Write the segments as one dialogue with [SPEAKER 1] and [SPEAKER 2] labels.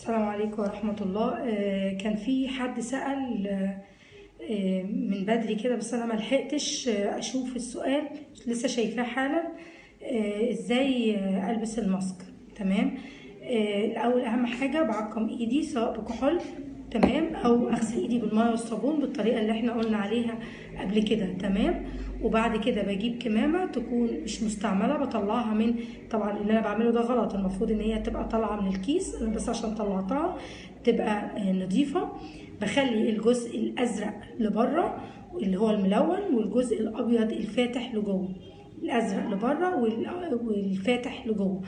[SPEAKER 1] السلام عليكم ورحمة الله. كان في حد سأل من بدري كده، بس أنا ملحقتش أشوف السؤال، لسه شايفاه حالا. إزاي ألبس الماسك؟ تمام. الأول أهم حاجة بعقم إيدي سواء بكحول، تمام، أو أغسل إيدي بالمية والصابون بالطريقة اللي احنا قلنا عليها قبل كده، تمام. وبعد كده بجيب كمامة تكون مش مستعملة، بطلعها من، طبعا اللي أنا بعمله ده غلط، المفروض إن هي تبقى طالعة من الكيس، أنا بس عشان طلعتها تبقى نظيفة. بخلي الجزء الأزرق لبره اللي هو الملون، والجزء الأبيض الفاتح لجوه، الأزرق لبره والفاتح لجوه،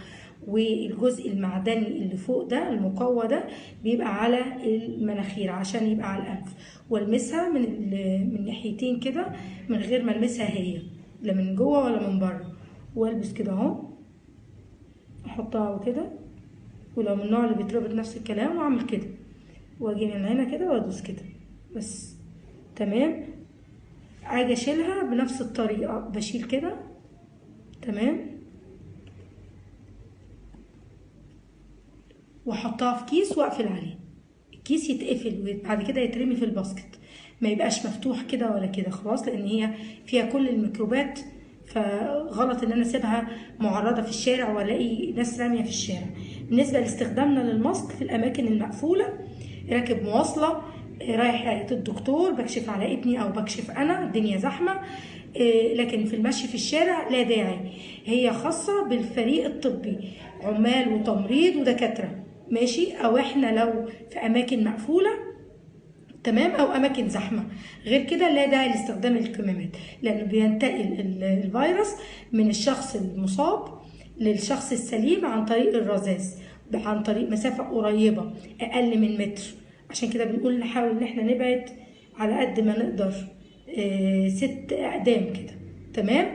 [SPEAKER 1] والجزء المعدني اللي فوق ده المقوى ده بيبقى على المناخير عشان يبقى على الأنف، والمسها من ناحيتين كده من غير ما المسها هي، لا من جوه ولا من بره. والبس كده اهو، احطها كده، ولو من النوع اللي بيتربط نفس الكلام واعمل كده، واجي من هنا كده وادوس كده بس، تمام. اجي اشيلها بنفس الطريقه، بشيل كده، تمام، واحطها في كيس واقفل عليه. الكيس يتقفل وبعد كده يترمي في الباسكت، ما يبقاش مفتوح كده ولا كده، خلاص، لان هي فيها كل الميكروبات، فغلط ان انا اسيبها معرضه في الشارع والاقي ناس راميه في الشارع. بالنسبه لاستخدامنا للماسك في الاماكن المقفوله، راكب مواصله، رايح عياده الدكتور، بكشف على ابني او بكشف انا، الدنيا زحمه، لكن في المشي في الشارع لا داعي. هي خاصه بالفريق الطبي، عمال وتمريض ودكاتره، ماشي، او احنا لو في اماكن مقفوله، تمام، او اماكن زحمه. غير كده لا داعي لاستخدام الكمامات، لانه بينتقل الفيروس من الشخص المصاب للشخص السليم عن طريق الرذاذ، عن طريق مسافه قريبه اقل من متر. عشان كده بنقول نحاول ان احنا نبعد على قد ما نقدر 6 أقدام كده، تمام.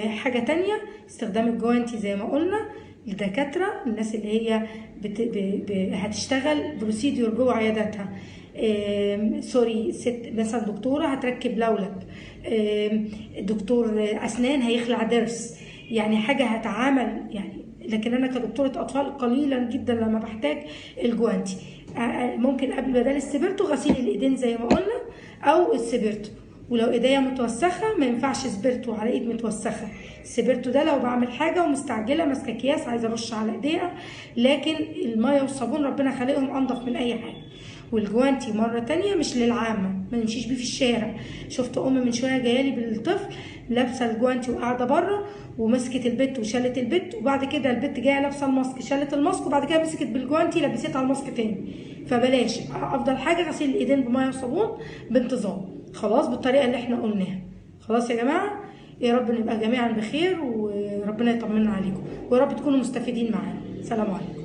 [SPEAKER 1] حاجه تانية، استخدام الجوانتي زي ما قلنا للدكاتره، الناس اللي هي هتشتغل بروسيديور جوه عياداتها، سوري، ست مثلا دكتوره هتركب لولب، دكتور اسنان هيخلع ضرس، يعني حاجه هتعامل يعني. لكن انا كدكتوره اطفال قليلا جدا لما بحتاج الجوانتي. ممكن قبل بدل السبرتو غسيل الايدين زي ما قلنا، او السبرتو. ولو ايديا متوسخه ما ينفعش سبرتو على ايد متوسخه. السبرتو ده لو بعمل حاجه ومستعجله ماسكه اكياس عايزه ارش على ايديها، لكن الميه والصابون ربنا خالقهم انضف من اي حاجه. والجوانتي مره تانية مش للعامه، ما نمشيش بيه في الشارع. شفت ام من شويه جايالي بالطفل لابسه الجوانتي وقاعده بره، ومسكت البت وشالت البت، وبعد كده البت جايه لابسه الماسك شالت الماسك، وبعد كده مسكت بالجوانتي لبستها الماسك تاني. فبلاش، افضل حاجه غسيل الايدين بميه وصابون بانتظام، خلاص، بالطريقه اللي احنا قلناها. خلاص يا جماعه، يا رب نبقى جميعا بخير وربنا يطمنا عليكم، ويا رب تكونوا مستفيدين معانا. سلام عليكم.